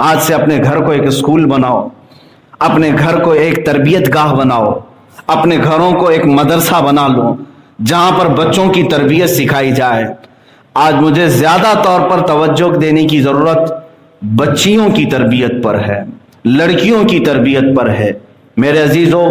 آج سے اپنے گھر کو ایک اسکول بناؤ، اپنے گھر کو ایک تربیت گاہ بناؤ، اپنے گھروں کو ایک مدرسہ بنا لو جہاں پر بچوں کی تربیت سکھائی جائے۔ آج مجھے زیادہ طور پر توجہ دینے کی ضرورت بچیوں کی تربیت پر ہے، لڑکیوں کی تربیت پر ہے۔ میرے عزیزو،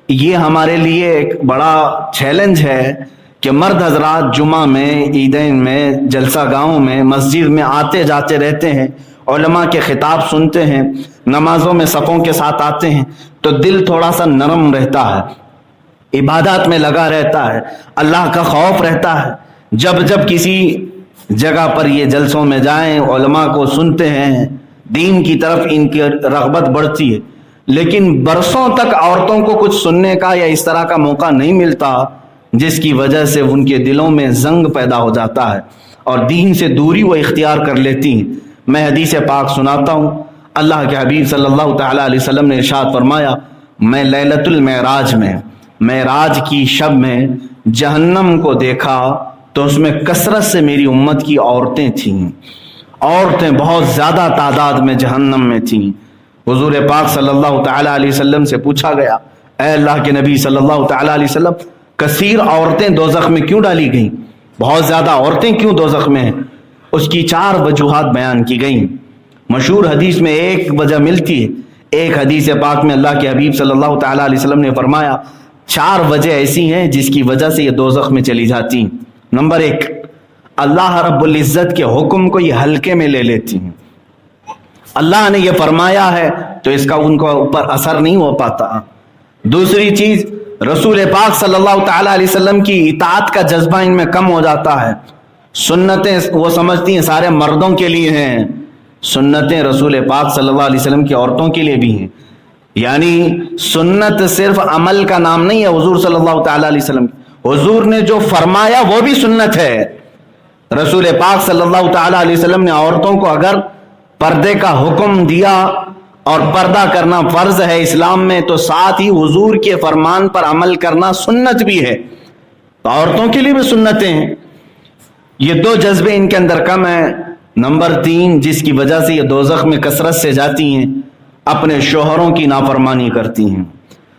یہ ہمارے لیے ایک بڑا چیلنج ہے کہ مرد حضرات جمعہ میں، عیدین میں، جلسہ گاہوں میں، مسجد میں آتے جاتے رہتے ہیں، علماء کے خطاب سنتے ہیں، نمازوں میں صفوں کے ساتھ آتے ہیں تو دل تھوڑا سا نرم رہتا ہے، عبادات میں لگا رہتا ہے، اللہ کا خوف رہتا ہے۔ جب کسی جگہ پر یہ جلسوں میں جائیں، علماء کو سنتے ہیں، دین کی طرف ان کی رغبت بڑھتی ہے، لیکن برسوں تک عورتوں کو کچھ سننے کا یا اس طرح کا موقع نہیں ملتا، جس کی وجہ سے ان کے دلوں میں زنگ پیدا ہو جاتا ہے اور دین سے دوری وہ اختیار کر لیتی ہیں۔ میں حدیث پاک سناتا ہوں، اللہ کے حبیب صلی اللہ تعالیٰ علیہ وسلم نے ارشاد فرمایا، میں لیلۃ المعراج میں، معراج کی شب میں جہنم کو دیکھا تو اس میں کثرت سے میری امت کی عورتیں تھیں، عورتیں بہت زیادہ تعداد میں جہنم میں تھیں۔ حضور پاک صلی اللہ تعالیٰ علیہ وسلم سے پوچھا گیا، اے اللہ کے نبی صلی اللہ تعالیٰ علیہ وسلم، کثیر عورتیں دوزخ میں کیوں ڈالی گئیں؟ بہت زیادہ عورتیں کیوں دوزخ میں ہیں؟ اس کی 4 وجوہات بیان کی گئیں۔ مشہور حدیث میں ایک وجہ ملتی ہے، ایک حدیث پاک میں اللہ کے حبیب صلی اللہ تعالیٰ علیہ وسلم نے فرمایا 4 وجہ ایسی ہیں جس کی وجہ سے یہ دوزخ میں چلی جاتی ہیں۔ نمبر 1، اللہ رب العزت کے حکم کو یہ ہلکے میں لے لیتی ہیں۔ اللہ نے یہ فرمایا ہے تو اس کا ان کو اوپر اثر نہیں ہو پاتا۔ دوسری چیز، رسول پاک صلی اللہ تعالیٰ علیہ وسلم کی اطاعت کا جذبہ ان میں کم ہو جاتا ہے۔ سنتیں وہ سمجھتی ہیں سارے مردوں کے لیے ہیں، سنتیں رسول پاک صلی اللہ علیہ وسلم کی عورتوں کے لیے بھی ہیں۔ یعنی سنت صرف عمل کا نام نہیں ہے حضور صلی اللہ تعالیٰ علیہ وسلم، حضور نے جو فرمایا وہ بھی سنت ہے۔ رسول پاک صلی اللہ تعالیٰ علیہ وسلم نے عورتوں کو اگر پردے کا حکم دیا اور پردہ کرنا فرض ہے اسلام میں، تو ساتھ ہی حضور کے فرمان پر عمل کرنا سنت بھی ہے، تو عورتوں کے لیے بھی سنتیں ہیں۔ یہ 2 جذبے ان کے اندر کم ہیں۔ نمبر 3، جس کی وجہ سے یہ دوزخ میں کثرت سے جاتی ہیں، اپنے شوہروں کی نافرمانی کرتی ہیں،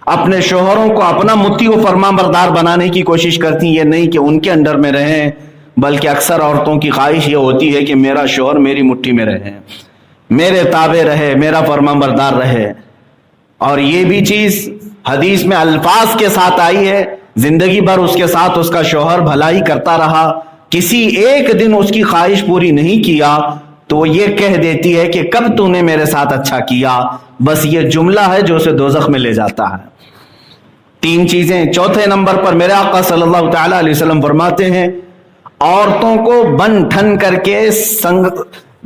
اپنے شوہروں کو اپنا مطیع و فرما بردار بنانے کی کوشش کرتی ہیں۔ یہ نہیں کہ ان کے انڈر میں رہیں، بلکہ اکثر عورتوں کی خواہش یہ ہوتی ہے کہ میرا شوہر میری مٹھی میں رہے، میرے تابع رہے، میرا فرما بردار رہے۔ اور یہ بھی چیز حدیث میں الفاظ کے ساتھ آئی ہے، زندگی بھر اس کے ساتھ اس کا شوہر بھلائی کرتا رہا، کسی ایک دن اس کی خواہش پوری نہیں کیا تو وہ یہ کہہ دیتی ہے کہ کب تو نے میرے ساتھ اچھا کیا۔ بس یہ جملہ ہے جو اسے دوزخ میں لے جاتا ہے۔ 3 چیزیں۔ چوتھے نمبر پر میرے آقا صلی اللہ تعالیٰ علیہ وسلم فرماتے ہیں، عورتوں کو بن ٹھن کر کے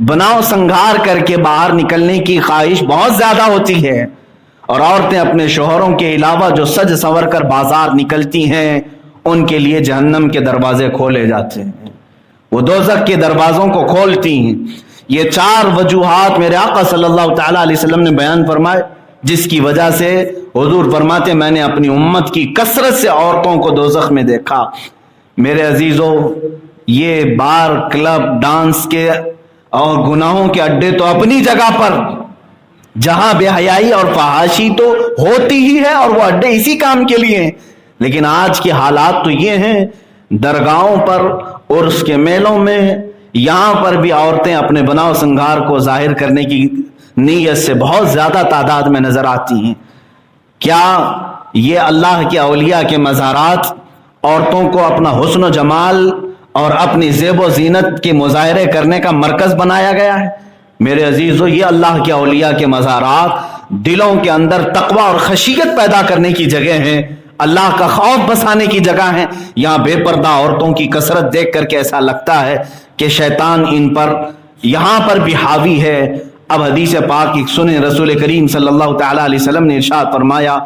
بناؤ سنگھار کر کے باہر نکلنے کی خواہش بہت زیادہ ہوتی ہے، اور عورتیں اپنے شوہروں کے علاوہ جو سج سنور کر بازار نکلتی ہیں ان کے لیے جہنم کے دروازے کھولے جاتے ہیں، وہ دوزخ کے دروازوں کو کھولتی ہیں۔ یہ 4 وجوہات میرے آقا صلی اللہ تعالیٰ علیہ وسلم نے بیان فرمائے، جس کی وجہ سے حضور فرماتے میں نے اپنی امت کی کثرت سے عورتوں کو دوزخ میں دیکھا۔ میرے عزیزو، یہ بار، کلب، ڈانس کے اور گناہوں کے اڈے تو اپنی جگہ پر، جہاں بے حیائی اور فحاشی تو ہوتی ہی ہے اور وہ اڈے اسی کام کے لیے ہیں، لیکن آج کے حالات تو یہ ہیں، درگاہوں پر، عرس کے میلوں میں، یہاں پر بھی عورتیں اپنے بناؤ سنگھار کو ظاہر کرنے کی نیت سے بہت زیادہ تعداد میں نظر آتی ہیں۔ کیا یہ اللہ کے اولیاء کے مزارات عورتوں کو اپنا حسن و جمال اور اپنی زیب و زینت کے مظاہرے کرنے کا مرکز بنایا گیا ہے؟ میرے عزیزو، یہ اللہ کے اولیاء کے مزارات دلوں کے اندر تقوی اور خشیت پیدا کرنے کی جگہ ہیں، اللہ کا خوف بسانے کی جگہ ہیں۔ یہاں بے پردہ عورتوں کی کثرت دیکھ کر کے ایسا لگتا ہے کہ شیطان ان پر یہاں پر بھی حاوی ہے۔ اب حدیث پاک ایک سنیں، رسول کریم صلی اللہ تعالیٰ علیہ وسلم نے ارشاد فرمایا،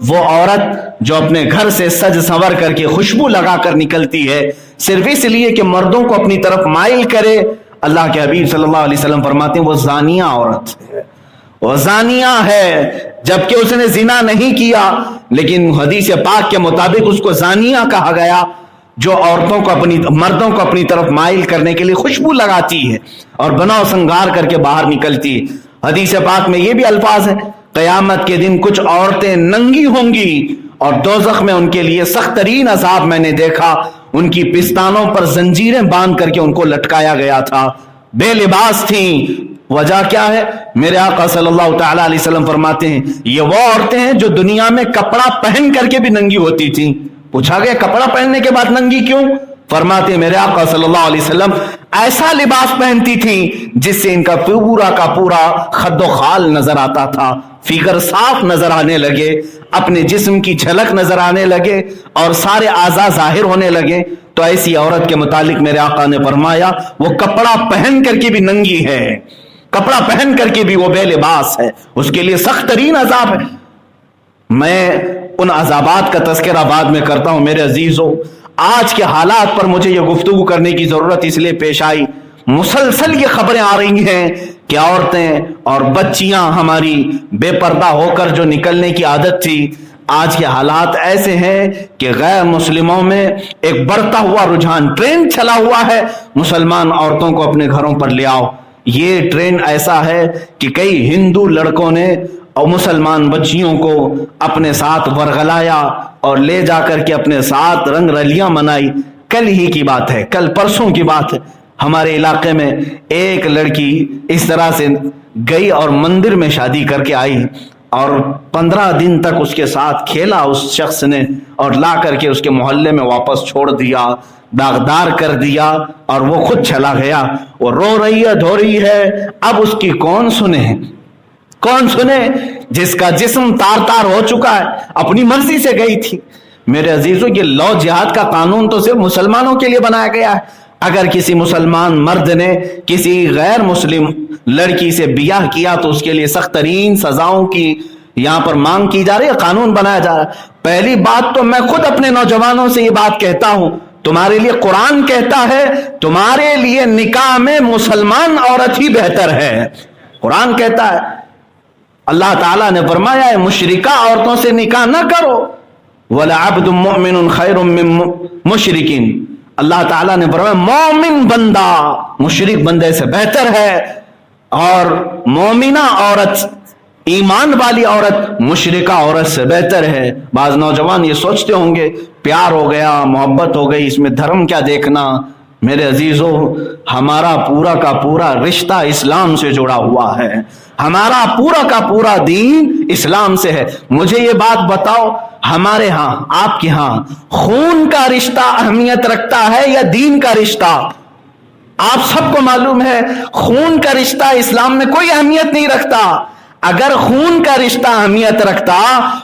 وہ عورت جو اپنے گھر سے سج سنور کر کے خوشبو لگا کر نکلتی ہے صرف اس لیے کہ مردوں کو اپنی طرف مائل کرے، اللہ کے حبیب صلی اللہ علیہ وسلم فرماتے ہیں وہ زانیہ عورت ہے، وہ زانیہ ہے، جبکہ اس نے زنا نہیں کیا، لیکن حدیث پاک کے مطابق اس کو زانیہ کہا گیا۔ جو عورتوں کو مردوں کو اپنی طرف مائل کرنے کے لیے خوشبو لگاتی ہے اور بنا و سنگار کر کے باہر نکلتی ہے۔ حدیث پاک میں یہ بھی الفاظ ہے، قیامت کے دن کچھ عورتیں ننگی ہوں گی اور دوزخ میں ان کے لیے سخت ترین عذاب میں نے دیکھا، ان کی پستانوں پر زنجیریں باندھ کر کے ان کو لٹکایا گیا تھا، بے لباس تھیں۔ وجہ کیا ہے؟ میرے آقا صلی اللہ تعالی علیہ وسلم فرماتے ہیں یہ وہ عورتیں ہیں جو دنیا میں کپڑا پہن کر کے بھی ننگی ہوتی تھیں۔ پوچھا گیا کپڑا پہننے کے بعد ننگی کیوں؟ فرماتے ہیں میرے آقا صلی اللہ علیہ وسلم ایسا لباس پہنتی تھیں جس سے ان کا پورا کا پورا خد و خال نظر آتا تھا، فگر صاف نظر آنے لگے، اپنے جسم کی جھلک نظر آنے لگے اور سارے اعضاء ظاہر ہونے لگے۔ تو ایسی عورت کے متعلق میرے آقا نے فرمایا وہ کپڑا پہن کر کے بھی ننگی ہے، کپڑا پہن کر کے بھی وہ بے لباس ہے، اس کے لیے سخت ترین عذاب ہے۔ میں ان عذابات کا تذکرہ بعد میں کرتا ہوں۔ میرے عزیزو، آج کے حالات پر مجھے یہ گفتگو کرنے کی ضرورت اس لیے پیش آئی، مسلسل یہ خبریں آ رہی ہیں کہ عورتیں اور بچیاں ہماری بے پردہ ہو کر جو نکلنے کی عادت تھی، آج کے حالات ایسے ہیں کہ غیر مسلموں میں ایک بڑھتا ہوا رجحان، ٹرینڈ چلا ہوا ہے، مسلمان عورتوں کو اپنے گھروں پر لے آؤ۔ یہ ٹرینڈ ایسا ہے کہ کئی ہندو لڑکوں نے اور مسلمان بچیوں کو اپنے ساتھ ورغلایا اور لے جا کر کے اپنے ساتھ رنگ رلیاں منائی۔ کل ہی کی بات ہے، کل پرسوں کی بات ہے، ہمارے علاقے میں ایک لڑکی اس طرح سے گئی اور مندر میں شادی کر کے آئی اور 15 دن تک اس کے ساتھ کھیلا اس شخص نے اور لا کر کے اس کے محلے میں واپس چھوڑ دیا، داغدار کر دیا اور وہ خود چلا گیا۔ وہ رو رہی ہے، دھو رہی ہے، اب اس کی کون سنے؟ کون سنے جس کا جسم تار تار ہو چکا ہے، اپنی مرضی سے گئی تھی۔ میرے عزیزو، یہ لو جہاد کا قانون تو صرف مسلمانوں کے لیے بنایا گیا ہے۔ اگر کسی مسلمان مرد نے کسی غیر مسلم لڑکی سے بیاہ کیا تو اس کے لیے سخت ترین سزاؤں کی یہاں پر مانگ کی جا رہی ہے، قانون بنایا جا رہا ہے۔ پہلی بات تو میں خود اپنے نوجوانوں سے یہ بات کہتا ہوں، تمہارے لیے قرآن کہتا ہے تمہارے لیے نکاح میں مسلمان عورت ہی بہتر ہے۔ قرآن کہتا ہے، اللہ تعالیٰ نے فرمایا ہے مشرکہ عورتوں سے نکاح نہ کرو، وَلَعَبْدٌ مُؤْمِنٌ خَيْرٌ مِّن مُشْرِكٍ۔ اللہ تعالیٰ نے فرمایا مومن بندہ مشرک بندے سے بہتر ہے، اور مومنہ عورت، ایمان والی عورت مشرکہ عورت سے بہتر ہے۔ بعض نوجوان یہ سوچتے ہوں گے پیار ہو گیا، محبت ہو گئی، اس میں دھرم کیا دیکھنا؟ میرے عزیزو، ہمارا پورا کا پورا رشتہ اسلام سے جڑا ہوا ہے، ہمارا پورا کا پورا دین اسلام سے ہے۔ مجھے یہ بات بتاؤ، ہمارے ہاں، آپ کے ہاں خون کا رشتہ اہمیت رکھتا ہے یا دین کا رشتہ؟ آپ سب کو معلوم ہے خون کا رشتہ اسلام میں کوئی اہمیت نہیں رکھتا۔ اگر خون کا رشتہ اہمیت رکھتا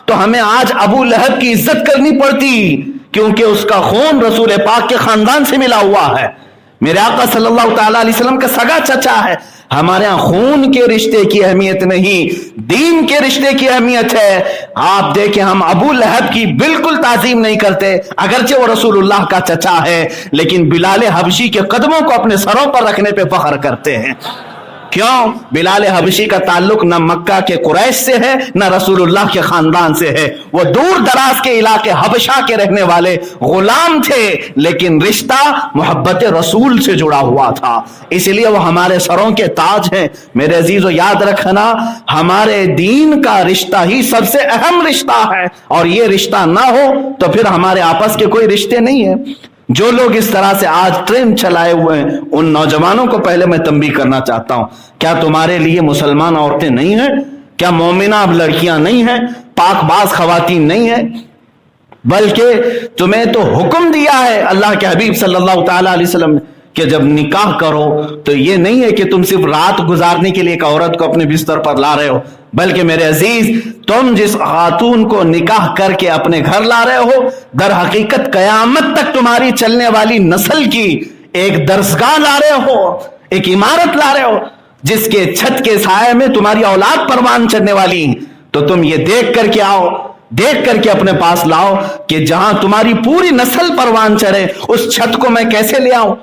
تو ہمیں آج ابو لہب کی عزت کرنی پڑتی، کیونکہ اس کا خون رسول پاک کے خاندان سے ملا ہوا ہے، میرے آقا صلی اللہ تعالی علیہ وسلم کا سگا چچا ہے۔ ہمارے ہاں خون کے رشتے کی اہمیت نہیں، دین کے رشتے کی اہمیت ہے۔ آپ دیکھیں ہم ابو لہب کی بالکل تعظیم نہیں کرتے، اگرچہ وہ رسول اللہ کا چچا ہے، لیکن بلال حبشی کے قدموں کو اپنے سروں پر رکھنے پہ فخر کرتے ہیں۔ کیوں؟ بلال حبشی کا تعلق نہ مکہ کے قریش سے ہے نہ رسول اللہ کے خاندان سے ہے، وہ دور دراز کے علاقے حبشہ کے رہنے والے غلام تھے، لیکن رشتہ محبت رسول سے جڑا ہوا تھا، اس لیے وہ ہمارے سروں کے تاج ہیں۔ میرے عزیزو، یاد رکھنا ہمارے دین کا رشتہ ہی سب سے اہم رشتہ ہے، اور یہ رشتہ نہ ہو تو پھر ہمارے آپس کے کوئی رشتے نہیں ہیں۔ جو لوگ اس طرح سے آج ٹرینڈ چلائے ہوئے ہیں ان نوجوانوں کو پہلے میں تنبیہ کرنا چاہتا ہوں، کیا تمہارے لیے مسلمان عورتیں نہیں ہیں؟ کیا مومنہ لڑکیاں نہیں ہیں؟ پاک باز خواتین نہیں ہیں؟ بلکہ تمہیں تو حکم دیا ہے اللہ کے حبیب صلی اللہ تعالی علیہ وسلم نے کہ جب نکاح کرو تو یہ نہیں ہے کہ تم صرف رات گزارنے کے لیے ایک عورت کو اپنے بستر پر لا رہے ہو، بلکہ میرے عزیز تم جس خاتون کو نکاح کر کے اپنے گھر لا رہے ہو، در حقیقت قیامت تک تمہاری چلنے والی نسل کی ایک درسگاہ لا رہے ہو، ایک عمارت لا رہے ہو جس کے چھت کے سائے میں تمہاری اولاد پروان چڑھنے والی ہیں۔ تو تم یہ دیکھ کر کے آؤ، دیکھ کر کے اپنے پاس لاؤ کہ جہاں تمہاری پوری نسل پروان چڑھے اس چھت کو میں کیسے لے آؤں؟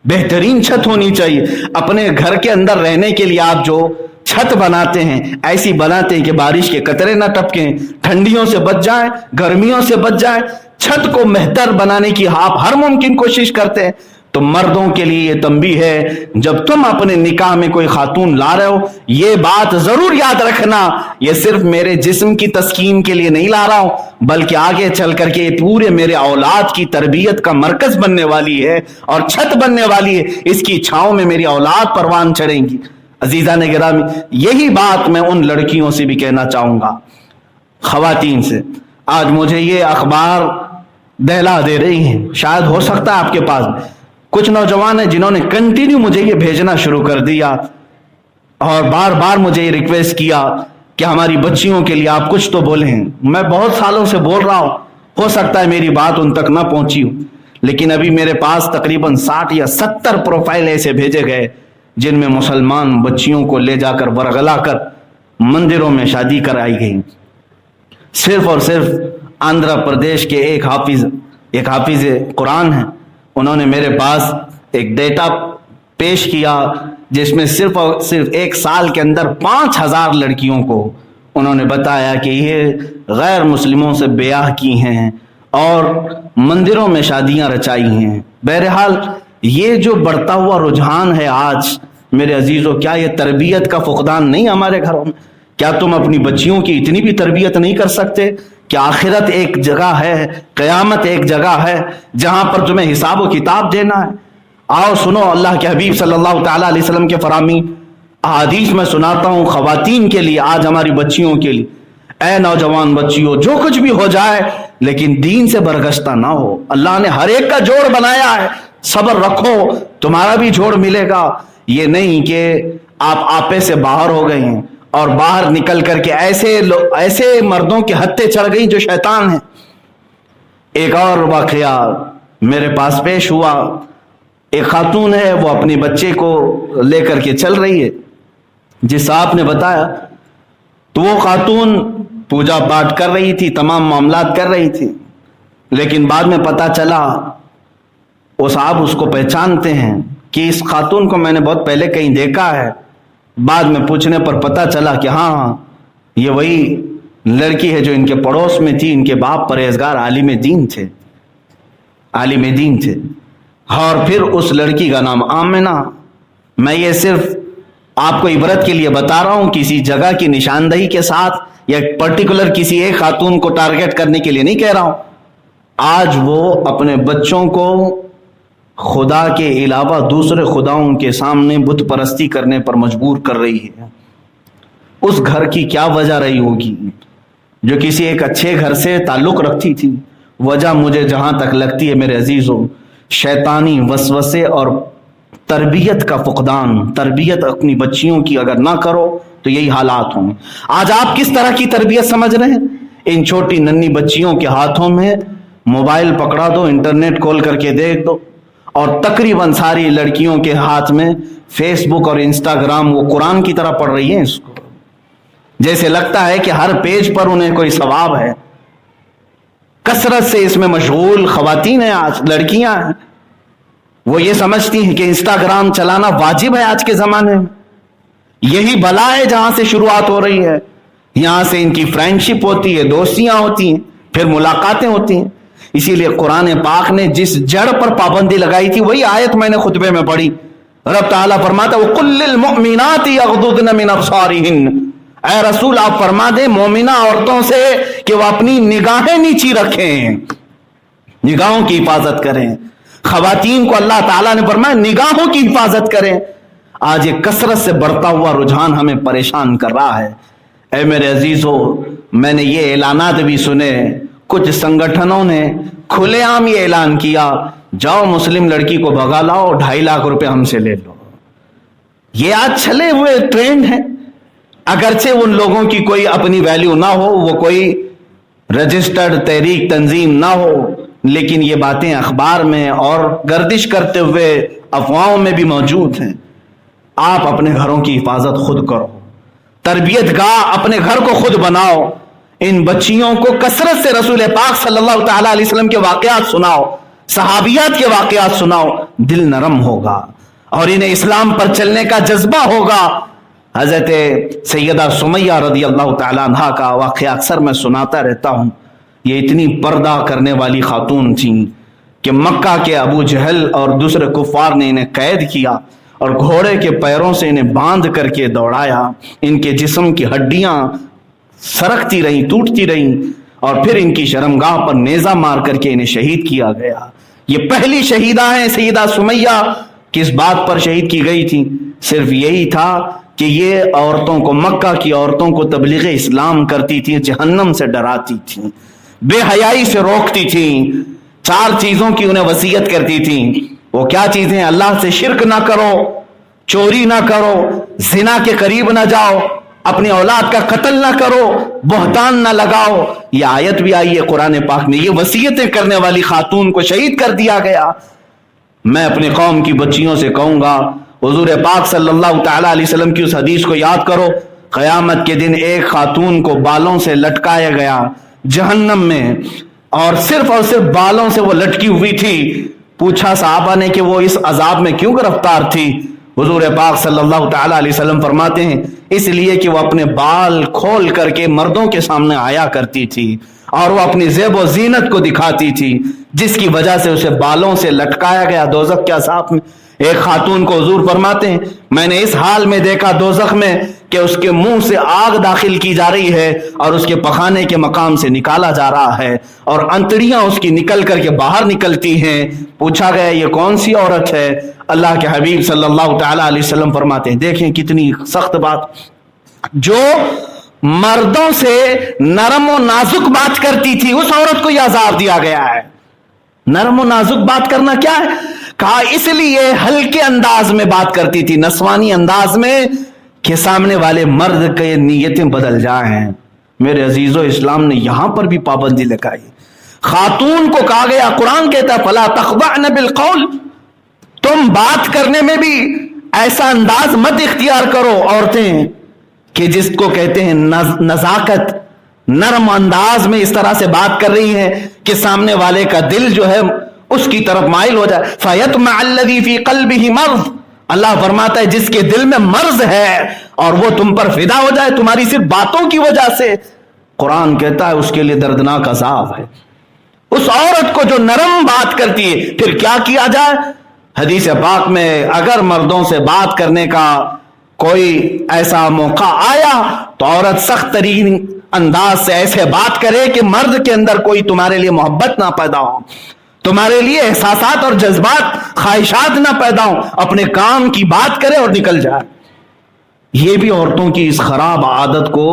بہترین چھت ہونی چاہیے۔ اپنے گھر کے اندر رہنے کے لیے آپ جو چھت بناتے ہیں ایسی بناتے ہیں کہ بارش کے قطرے نہ ٹپکیں، ٹھنڈیوں سے بچ جائیں، گرمیوں سے بچ جائیں، چھت کو بہتر بنانے کی آپ ہر ممکن کوشش کرتے ہیں۔ تو مردوں کے لیے یہ تنبیہ ہے، جب تم اپنے نکاح میں کوئی خاتون لا رہے ہو، یہ بات ضرور یاد رکھنا، یہ صرف میرے جسم کی تسکین کے لیے نہیں لا رہا ہوں، بلکہ آگے چل کر کے یہ پورے میرے اولاد کی تربیت کا مرکز بننے والی ہے اور چھت بننے والی ہے، اس کی چھاؤں میں میری اولاد پروان چڑھیں گی۔ عزیزان گرامی، یہی بات میں ان لڑکیوں سے بھی کہنا چاہوں گا، خواتین سے۔ آج مجھے یہ اخبار دہلا دے رہی ہیں، شاید ہو سکتا ہے آپ کے پاس کچھ نوجوان ہیں جنہوں نے کنٹینیو مجھے یہ بھیجنا شروع کر دیا اور بار بار مجھے یہ ریکویسٹ کیا کہ ہماری بچیوں کے لیے آپ کچھ تو بولیں۔ میں بہت سالوں سے بول رہا ہوں، ہو سکتا ہے میری بات ان تک نہ پہنچی ہو، لیکن ابھی میرے پاس تقریباً 60 یا 70 پروفائل ایسے بھیجے گئے جن میں مسلمان بچیوں کو لے جا کر ورغلا کر مندروں میں شادی کرائی گئی۔ صرف اور صرف آندھرا پردیش کے ایک حافظ قرآن ہیں، انہوں نے میرے پاس ایک ڈیٹا پیش کیا جس میں صرف اور صرف 1 سال کے اندر 5000 لڑکیوں کو انہوں نے بتایا کہ یہ غیر مسلموں سے بیاہ کی ہیں اور مندروں میں شادیاں رچائی ہیں۔ بہرحال یہ جو بڑھتا ہوا رجحان ہے آج میرے عزیزو، کیا یہ تربیت کا فقدان نہیں ہمارے گھروں میں؟ کیا تم اپنی بچیوں کی اتنی بھی تربیت نہیں کر سکتے کہ آخرت ایک جگہ ہے، قیامت ایک جگہ ہے جہاں پر تمہیں حساب و کتاب دینا ہے؟ آؤ سنو اللہ کے حبیب صلی اللہ تعالیٰ علیہ وسلم کے فرامین احادیث میں سناتا ہوں خواتین کے لیے، آج ہماری بچیوں کے لیے۔ اے نوجوان بچیوں، جو کچھ بھی ہو جائے لیکن دین سے برگشتہ نہ ہو۔ اللہ نے ہر ایک کا جوڑ بنایا ہے، صبر رکھو، تمہارا بھی جوڑ ملے گا۔ یہ نہیں کہ آپ آپے سے باہر ہو گئے ہیں اور باہر نکل کر کے ایسے مردوں کے ہتھے چڑھ گئی جو شیطان ہیں۔ ایک اور واقعہ میرے پاس پیش ہوا، ایک خاتون ہے، وہ اپنے بچے کو لے کر کے چل رہی ہے جس آپ نے بتایا، تو وہ خاتون پوجا پاٹ کر رہی تھی، تمام معاملات کر رہی تھی، لیکن بعد میں پتا چلا وہ صاحب اس کو پہچانتے ہیں کہ اس خاتون کو میں نے بہت پہلے کہیں دیکھا ہے۔ بعد میں پوچھنے پر پتا چلا کہ ہاں یہ وہی لڑکی ہے جو ان کے پڑوس میں تھی، ان کے باپ پرہیزگار عالم دین تھے۔ اور پھر اس لڑکی کا نام آمنہ۔ میں یہ صرف آپ کو عبرت کے لیے بتا رہا ہوں، کسی جگہ کی نشاندہی کے ساتھ یا پرٹیکولر کسی ایک خاتون کو ٹارگٹ کرنے کے لیے نہیں کہہ رہا ہوں۔ آج وہ اپنے بچوں کو خدا کے علاوہ دوسرے خداؤں کے سامنے بت پرستی کرنے پر مجبور کر رہی ہے۔ اس گھر کی کیا وجہ رہی ہوگی جو کسی ایک اچھے گھر سے تعلق رکھتی تھی؟ وجہ مجھے جہاں تک لگتی ہے میرے عزیزوں، شیطانی وسوسے اور تربیت کا فقدان۔ تربیت اپنی بچیوں کی اگر نہ کرو تو یہی حالات ہوں۔ آج آپ کس طرح کی تربیت سمجھ رہے ہیں؟ ان چھوٹی ننھی بچیوں کے ہاتھوں میں موبائل پکڑا دو، انٹرنیٹ کھول کر کے دیکھ دو، اور تقریباً ساری لڑکیوں کے ہاتھ میں فیس بک اور انسٹاگرام، وہ قرآن کی طرح پڑھ رہی ہیں اس کو، جیسے لگتا ہے کہ ہر پیج پر انہیں کوئی ثواب ہے۔ کثرت سے اس میں مشغول خواتین ہیں، آج لڑکیاں ہیں، وہ یہ سمجھتی ہیں کہ انسٹاگرام چلانا واجب ہے آج کے زمانے میں۔ یہی بلا ہے جہاں سے شروعات ہو رہی ہے، یہاں سے ان کی فرینڈشپ ہوتی ہے، دوستیاں ہوتی ہیں، پھر ملاقاتیں ہوتی ہیں۔ اسی لیے قرآن پاک نے جس جڑ پر پابندی لگائی تھی وہی آیت میں نے خطبے میں پڑھی۔ رب تعالیٰ فرماتا ہے وَقُلْ لِلْمُؤْمِنَاتِ يَغْضُضْنَ مِنْ أَبْصَارِهِنَّ، اے رسول آپ فرما دیں مومنہ عورتوں سے کہ وہ اپنی نگاہیں نیچی رکھیں، نگاہوں کی حفاظت کریں۔ خواتین کو اللہ تعالیٰ نے فرمایا نگاہوں کی حفاظت کریں۔ آج یہ کثرت سے بڑھتا ہوا رجحان ہمیں پریشان کر رہا ہے۔ اے میرے عزیزو، میں نے یہ اعلانات بھی سنے، کچھ سنگٹھنوں نے کھلے عام یہ اعلان کیا جاؤ مسلم لڑکی کو بھگا لاؤ، 2.5 لاکھ روپے ہم سے لے لو۔ یہ آج چلے ہوئے ٹرینڈ ہے، اگرچہ ان لوگوں کی کوئی اپنی ویلیو نہ ہو، وہ کوئی رجسٹرڈ تحریک تنظیم نہ ہو، لیکن یہ باتیں اخبار میں اور گردش کرتے ہوئے افواہوں میں بھی موجود ہیں۔ آپ اپنے گھروں کی حفاظت خود کرو، تربیت گاہ اپنے گھر کو خود بناؤ، ان بچیوں کو کثرت سے رسول پاک صلی اللہ تعالیٰ علیہ وسلم کے واقعات سناؤ، صحابیات کے واقعات سناؤ، دل نرم ہوگا اور انہیں اسلام پر چلنے کا جذبہ ہوگا۔ حضرت سیدہ سمیہ رضی اللہ تعالیٰ عنہا کا واقعہ اکثر میں سناتا رہتا ہوں. یہ اتنی پردہ کرنے والی خاتون تھیں کہ مکہ کے ابو جہل اور دوسرے کفار نے انہیں قید کیا اور گھوڑے کے پیروں سے انہیں باندھ کر کے دوڑایا. ان کے جسم کی ہڈیاں سرکتی رہیں، ٹوٹتی رہیں، اور پھر ان کی شرمگاہ پر نیزہ مار کر کے انہیں شہید کیا گیا. یہ پہلی شہیدہ ہیں سیدہ سمیہ. کس بات پر شہید کی گئی تھی؟ صرف یہی تھا کہ یہ عورتوں کو، مکہ کی عورتوں کو تبلیغ اسلام کرتی تھی، جہنم سے ڈراتی تھی، بے حیائی سے روکتی تھی. 4 چیزوں کی انہیں وصیت کرتی تھی. وہ کیا چیزیں؟ اللہ سے شرک نہ کرو، چوری نہ کرو، زنا کے قریب نہ جاؤ، اپنی اولاد کا قتل نہ کرو، بہتان نہ لگاؤ. یہ آیت بھی آئی ہے قرآن پاک میں. یہ وصیتیں کرنے والی خاتون کو شہید کر دیا گیا. میں اپنی قوم کی بچیوں سے کہوں گا، حضور پاک صلی اللہ تعالی علیہ وسلم کی اس حدیث کو یاد کرو. قیامت کے دن ایک خاتون کو بالوں سے لٹکایا گیا جہنم میں، اور صرف بالوں سے وہ لٹکی ہوئی تھی. پوچھا صحابہ نے کہ وہ اس عذاب میں کیوں گرفتار تھی؟ حضور پاک صلی اللہ تعالی علیہ وسلم فرماتے ہیں اس لیے کہ وہ اپنے بال کھول کر کے مردوں کے سامنے آیا کرتی تھی اور وہ اپنی زیب و زینت کو دکھاتی تھی، جس کی وجہ سے اسے بالوں سے لٹکایا گیا دوزخ کے عذاب میں. ایک خاتون کو حضور فرماتے ہیں میں نے اس حال میں دیکھا دوزخ میں کہ اس کے منہ سے آگ داخل کی جا رہی ہے اور اس کے پخانے کے مقام سے نکالا جا رہا ہے، اور انتڑیاں اس کی نکل کر کے باہر نکلتی ہیں. پوچھا گیا یہ کون سی عورت ہے؟ اللہ کے حبیب صلی اللہ تعالی علیہ وسلم فرماتے ہیں، دیکھیں کتنی سخت بات، جو مردوں سے نرم و نازک بات کرتی تھی اس عورت کو یہ عذاب دیا گیا ہے. نرم و نازک بات کرنا کیا ہے؟ کہا اس لیے ہلکے انداز میں بات کرتی تھی، نسوانی انداز میں، کہ سامنے والے مرد کے نیتیں بدل جائیں. میرے عزیزو، اسلام نے یہاں پر بھی پابندی لگائی. خاتون کو کہا گیا، قرآن کہتا ہے فَلَا تَخْضَعْنَ بِالْقَوْلِ، تم بات کرنے میں بھی ایسا انداز مت اختیار کرو عورتیں کہ جس کو کہتے ہیں نزاکت، نرم انداز میں اس طرح سے بات کر رہی ہیں کہ سامنے والے کا دل جو ہے اس کی طرف مائل ہو جائے. فَيَطْمَعَ الَّذِي فِي قَلْبِهِ مَرْضٌ، اللہ فرماتا ہے جس کے دل میں مرض ہے اور وہ تم پر فدا ہو جائے تمہاری صرف باتوں کی وجہ سے. قرآن کہتا ہے اس کے لیے دردناک عذاب ہے. اس عورت کو جو نرم بات کرتی ہے، پھر کیا کیا جائے؟ حدیث پاک میں اگر مردوں سے بات کرنے کا کوئی ایسا موقع آیا تو عورت سخت ترین انداز سے ایسے بات کرے کہ مرد کے اندر کوئی تمہارے لیے محبت نہ پیدا ہو، تمہارے لیے احساسات اور جذبات، خواہشات نہ پیدا ہوں، اپنے کام کی بات کرے اور نکل جائے. یہ بھی عورتوں کی اس خراب عادت کو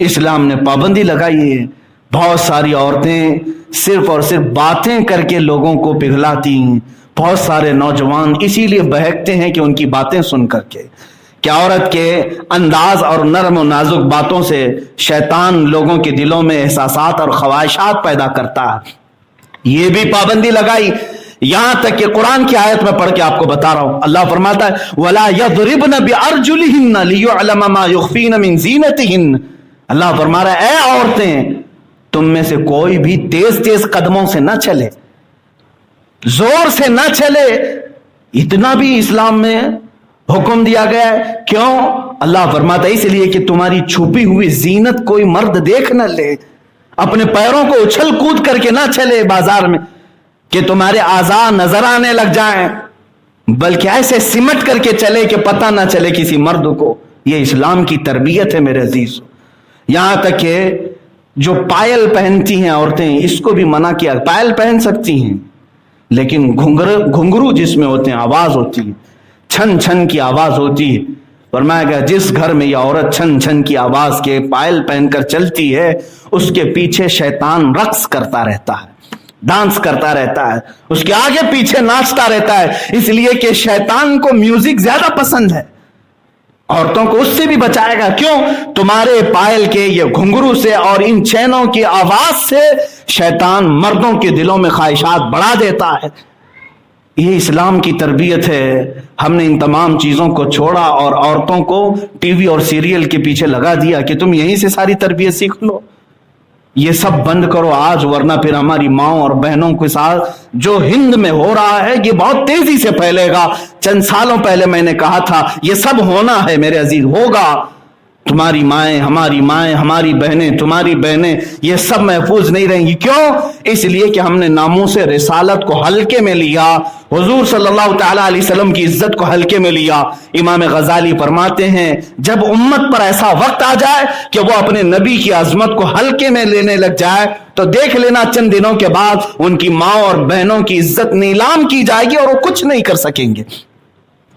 اسلام نے پابندی لگائی ہے. بہت ساری عورتیں صرف اور صرف باتیں کر کے لوگوں کو پگھلاتی ہیں. بہت سارے نوجوان اسی لیے بہکتے ہیں کہ ان کی باتیں سن کر کے، کہ عورت کے انداز اور نرم و نازک باتوں سے شیطان لوگوں کے دلوں میں احساسات اور خواہشات پیدا کرتا ہے. یہ بھی پابندی لگائی، یہاں تک کہ قرآن کی آیت میں پڑھ کے آپ کو بتا رہا ہوں. اللہ فرماتا ہے وَلَا يَضْرِبْنَ بِأَرْجُلِهِنَّ لِيُعْلَمَ مَا يُخْفِينَ مِنْ زِينَتِهِنَّ. اللہ فرما رہا ہے اے عورتیں، تم میں سے کوئی بھی تیز تیز قدموں سے نہ چلے، زور سے نہ چلے. اتنا بھی اسلام میں حکم دیا گیا ہے. کیوں؟ اللہ فرماتا ہے اس لیے کہ تمہاری چھپی ہوئی زینت کوئی مرد دیکھ نہ لے. اپنے پیروں کو اچھل کود کر کے نہ چلے بازار میں کہ تمہارے اعضاء نظر آنے لگ جائیں، بلکہ ایسے سمٹ کر کے چلے کہ پتہ نہ چلے کسی مرد کو. یہ اسلام کی تربیت ہے میرے عزیز. یہاں تک کہ جو پائل پہنتی ہیں عورتیں، اس کو بھی منع کیا. پائل پہن سکتی ہیں لیکن گھنگرو جس میں ہوتے ہیں آواز ہوتی ہے، چھن چھن کی آواز ہوتی ہے. فرمایا گیا جس گھر میں یہ عورت چھن چھن کی آواز کے پائل پہن کر چلتی ہے اس کے پیچھے شیطان رقص کرتا رہتا ہے، ڈانس کرتا رہتا ہے، اس کے آگے پیچھے ناچتا رہتا ہے. اس لیے کہ شیطان کو میوزک زیادہ پسند ہے. عورتوں کو اس سے بھی بچائے گا. کیوں؟ تمہارے پائل کے یہ گھنگرو سے اور ان چینوں کی آواز سے شیطان مردوں کے دلوں میں خواہشات بڑھا دیتا ہے. یہ اسلام کی تربیت ہے. ہم نے ان تمام چیزوں کو چھوڑا اور عورتوں کو ٹی وی اور سیریل کے پیچھے لگا دیا کہ تم یہیں سے ساری تربیت سیکھ لو. یہ سب بند کرو آج، ورنہ پھر ہماری ماں اور بہنوں کے ساتھ جو ہند میں ہو رہا ہے یہ بہت تیزی سے پھیلے گا۔ چند سالوں پہلے میں نے کہا تھا یہ سب ہونا ہے میرے عزیز، ہوگا۔ تمہاری مائیں، ہماری بہنیں، تمہاری بہنیں، یہ سب محفوظ نہیں رہیں گی۔ کیوں؟ اس لیے کہ ہم نے ناموس رسالت کو ہلکے میں لیا، حضور صلی اللہ تعالی علیہ وسلم کی عزت کو ہلکے میں لیا۔ امام غزالی فرماتے ہیں جب امت پر ایسا وقت آ جائے کہ وہ اپنے نبی کی عظمت کو ہلکے میں لینے لگ جائے تو دیکھ لینا چند دنوں کے بعد ان کی ماں اور بہنوں کی عزت نیلام کی جائے گی اور وہ کچھ نہیں کر سکیں گے،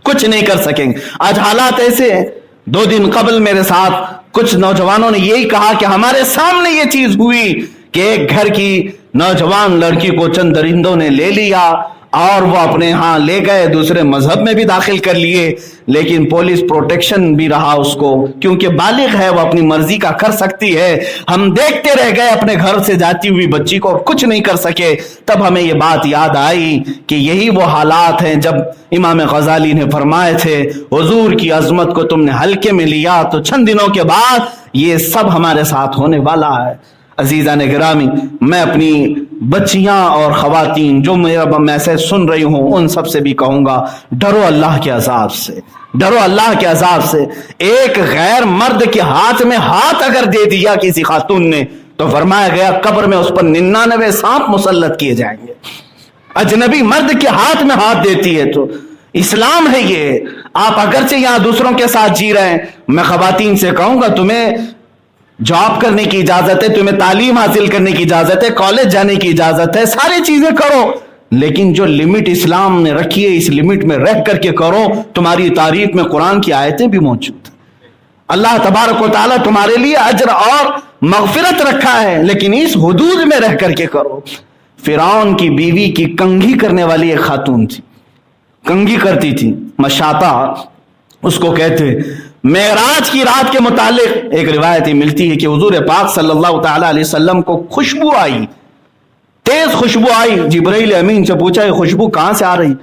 کچھ نہیں کر سکیں گے۔ آج حالات ایسے ہیں۔ 2 دن قبل میرے ساتھ کچھ نوجوانوں نے یہی کہا کہ ہمارے سامنے یہ چیز ہوئی کہ ایک گھر کی نوجوان لڑکی کو چند درندوں نے لے لیا اور وہ اپنے ہاں لے گئے، دوسرے مذہب میں بھی داخل کر لیے، لیکن پولیس پروٹیکشن بھی رہا اس کو، کیونکہ بالغ ہے، وہ اپنی مرضی کا کر سکتی ہے۔ ہم دیکھتے رہ گئے اپنے گھر سے جاتی ہوئی بچی کو اور کچھ نہیں کر سکے۔ تب ہمیں یہ بات یاد آئی کہ یہی وہ حالات ہیں جب امام غزالی نے فرمائے تھے حضور کی عظمت کو تم نے ہلکے میں لیا تو چند دنوں کے بعد یہ سب ہمارے ساتھ ہونے والا ہے۔ عزیزان گرامی، میں اپنی بچیاں اور خواتین جو میرا میسج سن رہی ہوں ان سب سے بھی کہوں گا ڈرو اللہ کے عذاب سے، ڈرو اللہ کے عذاب سے۔ ایک غیر مرد کے ہاتھ میں ہاتھ اگر دے دیا کسی خاتون نے تو فرمایا گیا قبر میں اس پر 99 سانپ مسلط کیے جائیں گے۔ اجنبی مرد کے ہاتھ میں ہاتھ دیتی ہے تو اسلام ہے یہ۔ آپ اگرچہ یہاں دوسروں کے ساتھ جی رہے ہیں، میں خواتین سے کہوں گا تمہیں جاب کرنے کی اجازت ہے، تمہیں تعلیم حاصل کرنے کی اجازت ہے، کالج جانے کی اجازت ہے، ساری چیزیں کرو، لیکن جو لمٹ اسلام نے رکھی ہے اس لمٹ میں رہ کر کے کرو۔ تمہاری تعریف میں قرآن کی آیتیں بھی موجود ہیں، اللہ تبارک و تعالیٰ تمہارے لیے اجر اور مغفرت رکھا ہے، لیکن اس حدود میں رہ کر کے کرو۔ فرعون کی بیوی کی کنگھی کرنے والی ایک خاتون تھی، کنگھی کرتی تھی، مشاطہ اس کو کہتے۔ معراج کی رات کے متعلق ایک روایت ملتی ہے کہ حضور پاک صلی اللہ تعالی علیہ وسلم کو خوشبو آئی، تیز خوشبو آئی۔ جبرائیل امین سے پوچھا یہ خوشبو کہاں سے آ رہی؟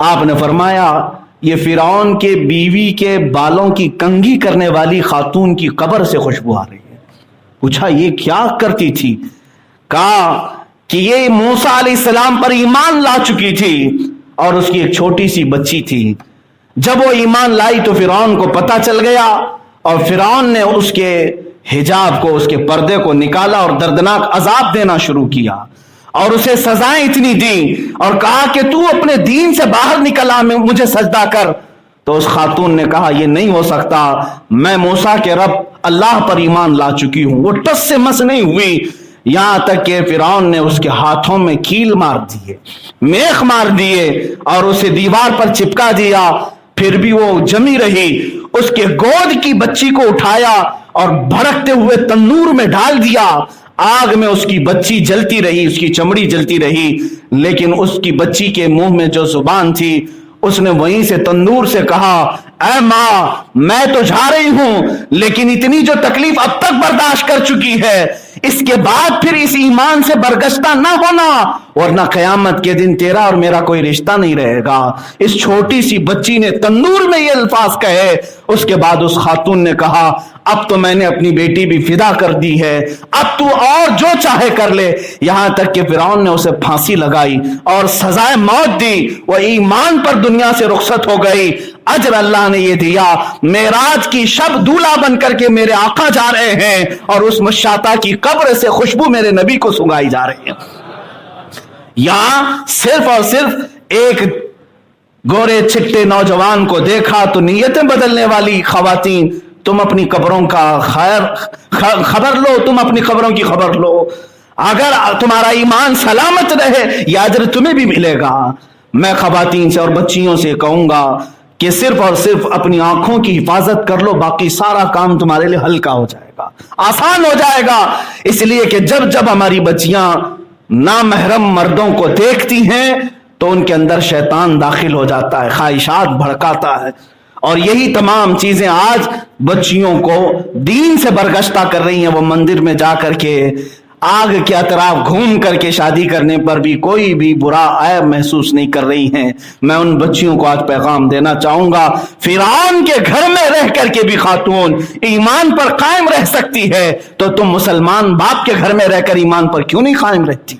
آپ نے فرمایا یہ فرعون کے بیوی کے بالوں کی کنگھی کرنے والی خاتون کی قبر سے خوشبو آ رہی ہے۔ پوچھا یہ کیا کرتی تھی؟ کہا کہ یہ موسیٰ علیہ السلام پر ایمان لا چکی تھی اور اس کی ایک چھوٹی سی بچی تھی۔ جب وہ ایمان لائی تو فرعون کو پتہ چل گیا اور فرعون نے اس کے حجاب کو، اس کے پردے کو نکالا اور دردناک عذاب دینا شروع کیا اور اسے سزائیں اتنی دیں اور کہا کہ تو اپنے دین سے باہر نکلا، مجھے سجدہ کر۔ تو اس خاتون نے کہا یہ نہیں ہو سکتا، میں موسیٰ کے رب اللہ پر ایمان لا چکی ہوں۔ وہ ٹس سے مس نہیں ہوئی، یہاں تک کہ فرعون نے اس کے ہاتھوں میں کیل مار دیے، میخ مار دیے اور اسے دیوار پر چپکا دیا، پھر بھی وہ جمی رہی۔ اس کے گود کی بچی کو اٹھایا اور بھڑکتے ہوئے تنور میں ڈال دیا، آگ میں اس کی بچی جلتی رہی، اس کی چمڑی جلتی رہی، لیکن اس کی بچی کے منہ میں جو زبان تھی اس نے وہیں سے تندور سے کہا اے ماں میں تو جا رہی ہوں، لیکن اتنی جو تکلیف اب تک برداشت کر چکی ہے اس کے بعد پھر اس ایمان سے برگشتہ نہ ہونا، ورنہ قیامت کے دن تیرا اور میرا کوئی رشتہ نہیں رہے گا۔ اس چھوٹی سی بچی نے تندور میں یہ الفاظ کہے۔ اس کے بعد اس خاتون نے کہا اب تو میں نے اپنی بیٹی بھی فدا کر دی ہے، اب تو اور جو چاہے کر لے۔ یہاں تک کہ فرعون نے اسے پھانسی لگائی اور سزائے موت دی، وہ ایمان پر دنیا سے رخصت ہو گئی۔ اجر اللہ نے یہ دیا، معراج کی شب دولہا بن کر کے میرے آقا جا رہے ہیں اور اس مشاطہ کی قبر سے خوشبو میرے نبی کو سنگائی جا رہی ہے۔ یہاں صرف اور صرف ایک گورے چھٹے نوجوان کو دیکھا تو نیتیں بدلنے والی خواتین، تم اپنی قبروں کا خبر لو، تم اپنی قبروں کی خبر لو، اگر تمہارا ایمان سلامت رہے یہ اجر تمہیں بھی ملے گا۔ میں خواتین سے اور بچیوں سے کہوں گا کہ صرف اور صرف اپنی آنکھوں کی حفاظت کر لو، باقی سارا کام تمہارے لیے ہلکا ہو جائے گا، آسان ہو جائے گا۔ اس لیے کہ جب جب ہماری بچیاں نامحرم مردوں کو دیکھتی ہیں تو ان کے اندر شیطان داخل ہو جاتا ہے، خواہشات بھڑکاتا ہے، اور یہی تمام چیزیں آج بچیوں کو دین سے برگشتہ کر رہی ہیں۔ وہ مندر میں جا کر کے آگ کے اطراف گھوم کر کے شادی کرنے پر بھی کوئی بھی برا عیب محسوس نہیں کر رہی ہیں. میں ان بچیوں کو آج پیغام دینا چاہوں گا, فرعون کے گھر میں رہ کر کے بھی خاتون ایمان پر قائم رہ سکتی ہے, تو تم مسلمان باپ کے گھر میں رہ کر ایمان پر کیوں نہیں قائم رہتی؟